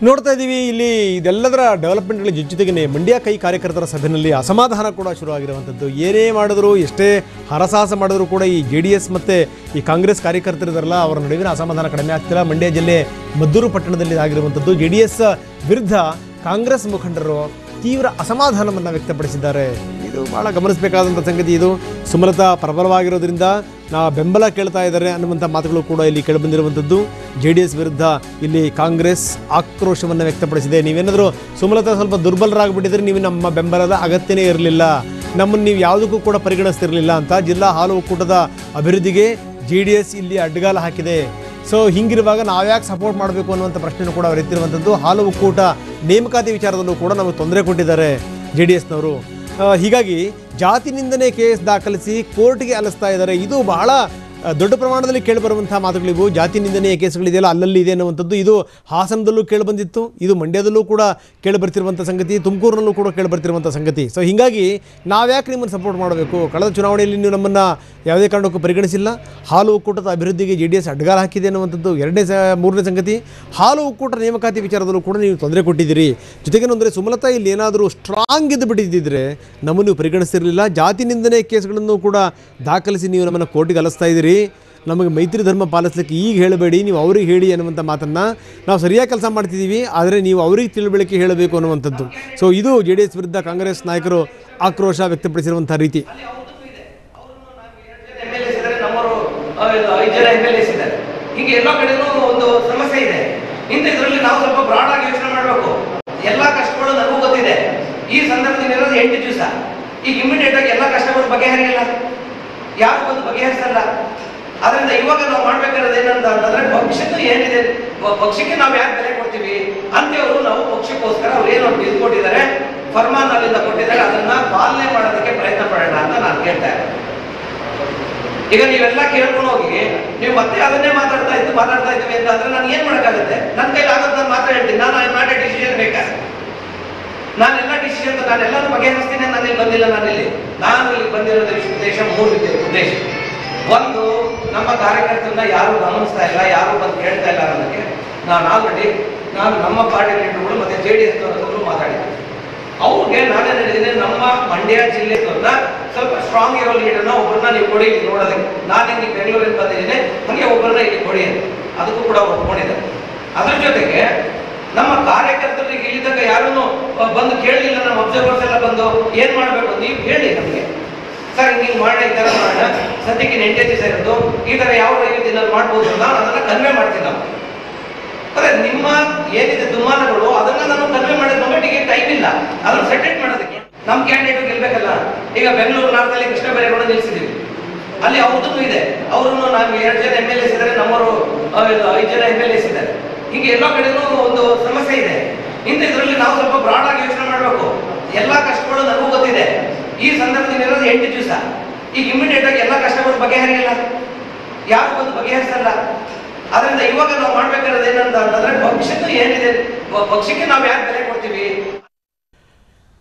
ನೋಡ್ತಾ ಇದ್ದೀವಿ ಇಲ್ಲಿ ಇದೆಲ್ಲದರ ಡೆವಲಪ್ಮೆಂಟ್ಗಳ ಜೊತೆಗೆ ಮಂಡ್ಯ ಕೈ ಕಾರ್ಯಕರ್ತರ ಸಭೆಯಲ್ಲಿ ಅಸಮಾಧಾನ ಕೂಡ ಶುರುವಾಗಿರುವಂಥದ್ದು. ಏನೇ ಮಾಡಿದ್ರು, ಎಷ್ಟೇ ಹರಸಾಹಸ ಮಾಡಿದ್ರು ಕೂಡ ಈ JDS ಮತ್ತು ಈ ಕಾಂಗ್ರೆಸ್ ಕಾರ್ಯಕರ್ತರಿದಾರಲ್ಲ ಅವರ ನಡುವಿನ ಅಸಮಾಧಾನ ಕಡಿಮೆ ಆಗ್ತಿಲ್ಲ. ಮಂಡ್ಯ ಜಿಲ್ಲೆ ಮದ್ದೂರು ಪಟ್ಟಣದಲ್ಲಿ ಆಗಿರುವಂಥದ್ದು. JDS ವಿರುದ್ಧ ಕಾಂಗ್ರೆಸ್ ಮುಖಂಡರು ತೀವ್ರ ಅಸಮಾಧಾನವನ್ನು ವ್ಯಕ್ತಪಡಿಸಿದ್ದಾರೆ. ಇದು ಭಾಳ ಗಮನಿಸಬೇಕಾದಂಥ ಸಂಗತಿ. ಇದು ಸುಮಲತಾ ಪ್ರಬಲವಾಗಿರೋದ್ರಿಂದ ಬೆಂಬಲ ಕೇಳ್ತಾ ಇದ್ದಾರೆ ಅನ್ನುವಂಥ ಮಾತುಗಳು ಕೂಡ ಇಲ್ಲಿ ಕೇಳಿಬಂದಿರುವಂಥದ್ದು. JDS ವಿರುದ್ಧ ಇಲ್ಲಿ ಕಾಂಗ್ರೆಸ್ ಆಕ್ರೋಶವನ್ನು ವ್ಯಕ್ತಪಡಿಸಿದೆ. ನೀವೇನಾದರೂ ಸುಮಲತಾ ಸ್ವಲ್ಪ ದುರ್ಬಲರಾಗಿಬಿಟ್ಟಿದ್ರೆ ನೀವು ನಮ್ಮ ಬೆಂಬಲದ ಅಗತ್ಯನೇ ಇರಲಿಲ್ಲ, ನಮ್ಮನ್ನು ನೀವು ಯಾವುದಕ್ಕೂ ಕೂಡ ಪರಿಗಣಿಸ್ತಿರಲಿಲ್ಲ ಅಂತ ಜಿಲ್ಲಾ ಹಾಲು ಒಕ್ಕೂಟದ ಅಭಿವೃದ್ಧಿಗೆ JDS ಇಲ್ಲಿ ಅಡ್ಡಗಾಲ ಹಾಕಿದೆ. ಸೊ ಹಿಂಗಿರುವಾಗ ನಾವ್ಯಾಕೆ ಸಪೋರ್ಟ್ ಮಾಡಬೇಕು ಅನ್ನುವಂಥ ಪ್ರಶ್ನೆಯೂ ಕೂಡ ಅವರು ಎತ್ತಿರುವಂಥದ್ದು. ಹಾಲು ಒಕ್ಕೂಟ ನೇಮಕಾತಿ ವಿಚಾರದಲ್ಲೂ ಕೂಡ ನಮಗೆ ತೊಂದರೆ ಕೊಟ್ಟಿದ್ದಾರೆ JDSನವರು. ಹೀಗಾಗಿ ಜಾತಿ ನಿಂದನೆ ಕೇಸ್ ದಾಖಲಿಸಿ ಕೋರ್ಟ್ಗೆ ಅಲಿಸ್ತಾ ಇದ್ದಾರೆ. ಇದು ಬಹಳ ದೊಡ್ಡ ಪ್ರಮಾಣದಲ್ಲಿ ಕೇಳಿಬರುವಂಥ ಮಾತುಗಳಿವು. ಜಾತಿ ನಿಂದನೆಯ ಕೇಸುಗಳಿದೆಯಲ್ಲ ಅಲ್ಲಲ್ಲಿ ಇದೆ ಅನ್ನುವಂಥದ್ದು. ಇದು ಹಾಸನದಲ್ಲೂ ಕೇಳಿಬಂದಿತ್ತು, ಇದು ಮಂಡ್ಯದಲ್ಲೂ ಕೂಡ ಕೇಳಿಬರ್ತಿರುವಂಥ ಸಂಗತಿ, ತುಮಕೂರಿನಲ್ಲೂ ಕೂಡ ಕೇಳಿಬರ್ತಿರುವಂಥ ಸಂಗತಿ. ಸೊ ಹೀಗಾಗಿ ನಾವ್ಯಾಕೆ ನಿಮ್ಮನ್ನು ಸಪೋರ್ಟ್ ಮಾಡಬೇಕು? ಕಳೆದ ಚುನಾವಣೆಯಲ್ಲಿ ನೀವು ನಮ್ಮನ್ನು ಯಾವುದೇ ಕಾರಣಕ್ಕೂ ಪರಿಗಣಿಸಿಲ್ಲ. ಹಾಲು ಒಕ್ಕೂಟದ ಅಭಿವೃದ್ಧಿಗೆ JDS ಅಡ್ಡಗಾಲ ಹಾಕಿದೆ ಅನ್ನುವಂಥದ್ದು ಮೂರನೇ ಸಂಗತಿ. ಹಾಲು ಒಕ್ಕೂಟ ನೇಮಕಾತಿ ವಿಚಾರದಲ್ಲೂ ಕೂಡ ನೀವು ತೊಂದರೆ ಕೊಟ್ಟಿದ್ದೀರಿ. ಜೊತೆಗೇನೆಂದರೆ ಸುಮಲತಾ ಇಲ್ಲಿ ಏನಾದರೂ ಸ್ಟ್ರಾಂಗ್ ಇದ್ದು ಬಿಟ್ಟಿದ್ದಿದ್ರೆ ನಮ್ಮನ್ನು ಪರಿಗಣಿಸ್ತಿರಲಿಲ್ಲ. ಜಾತಿ ನಿಂದನೆ ಕೇಸ್ಗಳನ್ನು ಕೂಡ ದಾಖಲಿಸಿ ನೀವು ನಮ್ಮನ್ನು ಕೋರ್ಟಿಗೆ ಅಲಿಸ್ತಾ ಇದ್ದೀರಿ. ನಮಗೆ ಮೈತ್ರಿ ಧರ್ಮ ಪಾಲಿಸಲಿಕ್ಕೆ ಈಗ ಹೇಳಬೇಡಿ, ನೀವು ಅವ್ರಿಗೆ ಹೇಳಿ ಅನ್ನುವಂಥ ಮಾತನ್ನು ನಾವು ಸರಿಯಾಗಿ ಕೆಲಸ ಮಾಡ್ತಿದ್ದೀವಿ, ಆದರೆ ನೀವು ಅವ್ರಿಗೆ ತಿಳುವಳಿಕೆ ಹೇಳಬೇಕು ಅನ್ನುವಂಥದ್ದು. ಸೊ ಇದು JDS ವಿರುದ್ಧ ಕಾಂಗ್ರೆಸ್ ನಾಯಕರು ಆಕ್ರೋಶ ವ್ಯಕ್ತಪಡಿಸಿರುವಂಥ ರೀತಿ. ಹೀಗೆ ಎಲ್ಲ ಕಡೆನೂ ಒಂದು ಸಮಸ್ಯೆ ಇದೆ. ಇದರಲ್ಲಿ ನಾವು ಸ್ವಲ್ಪ ಬ್ರಾಡ್ ಆಗಿ ಯೋಚನೆ ಮಾಡಬೇಕು. ಎಲ್ಲ ಕಷ್ಟಗಳು ನನಗೂ ಗೊತ್ತಿದೆ. ಈ ಸಂದರ್ಭದಲ್ಲಿ ಇರೋದು 8 ದಿವಸ. ಈಗ ಇಮಿಡಿಯೇಟ್ ಆಗಿ ಎಲ್ಲ ಕಷ್ಟಗಳು ಬಗೆಹರಿಯಲ್ಲ, ಯಾರು ಬಂದು ಬಗೆಹರಿಸಲ್ಲ. ಅದರಿಂದ ಇವಾಗ ನಾವು ಮಾಡ್ಬೇಕಾದ್ರೆ ಏನಂತಂದ್ರೆ ಪಕ್ಷಕ್ಕೂ ಏನಿದೆ, ಪಕ್ಷಕ್ಕೆ ನಾವು ಯಾರು ಬೆಲೆ ಕೊಡ್ತೀವಿ ಅಂತೇವರು ನಾವು ಪಕ್ಷಕ್ಕೋಸ್ಕರ ಅವ್ರು ಏನು ಕೊಟ್ಟಿದ್ದಾರೆ, ಫರ್ಮಾನ್ ಅಲ್ಲಿಂದ ಕೊಟ್ಟಿದ್ದಾರೆ, ಅದನ್ನ ಪಾಲನೆ ಮಾಡೋದಕ್ಕೆ ಪ್ರಯತ್ನ ಪಡೋಣ ಅಂತ ನಾನು ಕೇಳ್ತಾ ಇದ್ದೆ. ಈಗ ನೀವೆಲ್ಲ ಕೇಳ್ಕೊಂಡು ಹೋಗಿ ನೀವು ಮತ್ತೆ ಅದನ್ನೇ ಮಾತಾಡ್ತಾ ಇದ್ದೀವಿ ಅಂತ ಅಂದ್ರೆ ನಾನು ಏನ್ ಮಾಡಕ್ಕಾಗುತ್ತೆ? ನನ್ನ ಕೈಲಿ ಆಗೋದು ನಾನು ಮಾತ್ರ ಹೇಳ್ತೀನಿ. ನಾನು ಮಾಡೋ ಡಿಸಿಷನ್ ಬೇಕಾ? ನಾನೆಲ್ಲ ಡಿಸಿಷನ್ ನಾನೆಲ್ಲರೂ ಬಗೆಹರಿಸ್ತೀನಿ. ನಾನು ಇಲ್ಲಿ ಬಂದಿಲ್ಲ. ನಾನು ಇಲ್ಲಿ ಬಂದಿರೋದ್ರ ಉದ್ದೇಶ 3 ಉದ್ದೇಶ. ಒಂದು, ನಮ್ಮ ಕಾರ್ಯಕರ್ತರನ್ನ ಯಾರು ಗಮನಿಸ್ತಾ ಇಲ್ಲ, ಯಾರು ಬಂದು ಕೇಳ್ತಾ ಇಲ್ಲ ಅನ್ನೋದಕ್ಕೆ ನಾನು ನಮ್ಮ ಪಾರ್ಟಿ ಲೀಡರ್ಗಳು ಮತ್ತೆ JDS ಮಾತಾಡಿದ್ದೆ. ಅವ್ರಿಗೆ ನಾನೇ ಹೇಳಿದ್ದೀನಿ, ನಮ್ಮ ಮಂಡ್ಯ ಜಿಲ್ಲೆಯವ್ರನ್ನ ಸ್ವಲ್ಪ ಸ್ಟ್ರಾಂಗ್ ಇರೋ ಲೀಡರ್ನ ಒಬ್ಬರನ್ನ ನೀವು ಕೊಡಿ ಇಲ್ಲಿ ನೋಡೋದಕ್ಕೆ. ನಾನು ಇಲ್ಲಿ ಬೆಂಗಳೂರಿಂದ ಬಂದಿದ್ದೀನಿ, ಹಾಗೆ ಒಬ್ಬರನ್ನ ಇಲ್ಲಿ ಕೊಡಿ ಅಂತ. ಅದಕ್ಕೂ ಕೂಡ ಒಪ್ಕೊಂಡಿದ್ದಾರೆ. ಅದ್ರ ಜೊತೆಗೆ ನಮ್ಮ ಕಾರ್ಯಕರ್ತರಿಗೆ ಇಲ್ಲಿ ತನಕ ಯಾರೂ ಬಂದು ಕೇಳಲಿಲ್ಲ. ನಮ್ಮ ಅಬ್ಸರ್ವರ್ಸ್ ಎಲ್ಲ ಬಂದು ಏನ್ ಮಾಡಬೇಕು ನೀವು ಹೇಳಿ ನಮಗೆ, ಸರ್ ಹಿಂಗೆ ಮಾಡೋಣ, ಈ ತರ ಮಾಡೋಣ, ಸದ್ಯಕ್ಕೆ 8 ದಿವಸ ಇರೋದು, ಈ ತರ ಯಾವ ದಿನ ಮಾಡ್ಬೋದು, ನಾನು ಅದನ್ನ ಕನ್ವೆ ಮಾಡ್ತೀನಿ. ನಾವು ಅದೇ ನಿಮ್ಮ ಏನಿದೆ ದುಮಾನಗಳು ಅದನ್ನ ನಾನು ಕನ್ವೆ ಮಾಡೋದು ನಮಗೆ ಟೈಮ್ ಇಲ್ಲ, ಅದನ್ನ ಸೆಟೆಟ್ ಮಾಡೋದಕ್ಕೆ. ನಮ್ಮ ಕ್ಯಾಂಡಿಡೇಟ್ ಗೆಲ್ಬೇಕಲ್ಲ. ಈಗ ಬೆಂಗಳೂರು ನಾರ್ದಲ್ಲಿ ಕೃಷ್ಣ ಬೈರೇಗೌಡ ನಿಲ್ಸಿದೀವಿ, ಅಲ್ಲಿ ಅವ್ರದ್ದು ಇದೆ. ಅವ್ರನ್ನು ನಾವು 2 ಜನ MLAs ಇದ್ದಾರೆ, ನಮ್ಮವರು 5 ಜನ MLAs ಇದ್ದಾರೆ. ಹೀಗೆ ಎಲ್ಲ ಕಡೆನೂ ಒಂದು ಸಮಸ್ಯೆ ಇದೆ. ಇದರಲ್ಲಿ ನಾವು ಸ್ವಲ್ಪ ಬ್ರಾಡ್ ಆಗಿ ಯೋಚನೆ ಮಾಡಬೇಕು. ಎಲ್ಲ ಕಷ್ಟಗಳು ನನಗೂ ಗೊತ್ತಿದೆ. ಈ ಸಂದರ್ಭದಲ್ಲಿ ಇರೋದು 8 ದಿವಸ. ಈಗ ಇಮಿಡಿಯೇಟ್ ಆಗಿ ಎಲ್ಲ ಕಷ್ಟಗಳು ಬಗೆಹರಿಯಲ್ಲ, ಯಾರು ಬಂದು ಬಗೆಹರಿಸಲ್ಲ. ಅದರಿಂದ ಇವಾಗ ನಾವು ಮಾಡ್ಬೇಕಾದ್ರೆ ಏನಂತಂದ್ರೆ ಪಕ್ಷಕ್ಕೂ ಏನಿದೆ, ಪಕ್ಷಕ್ಕೆ ನಾವು ಯಾರು ಬೆಲೆ ಕೊಡ್ತೀವಿ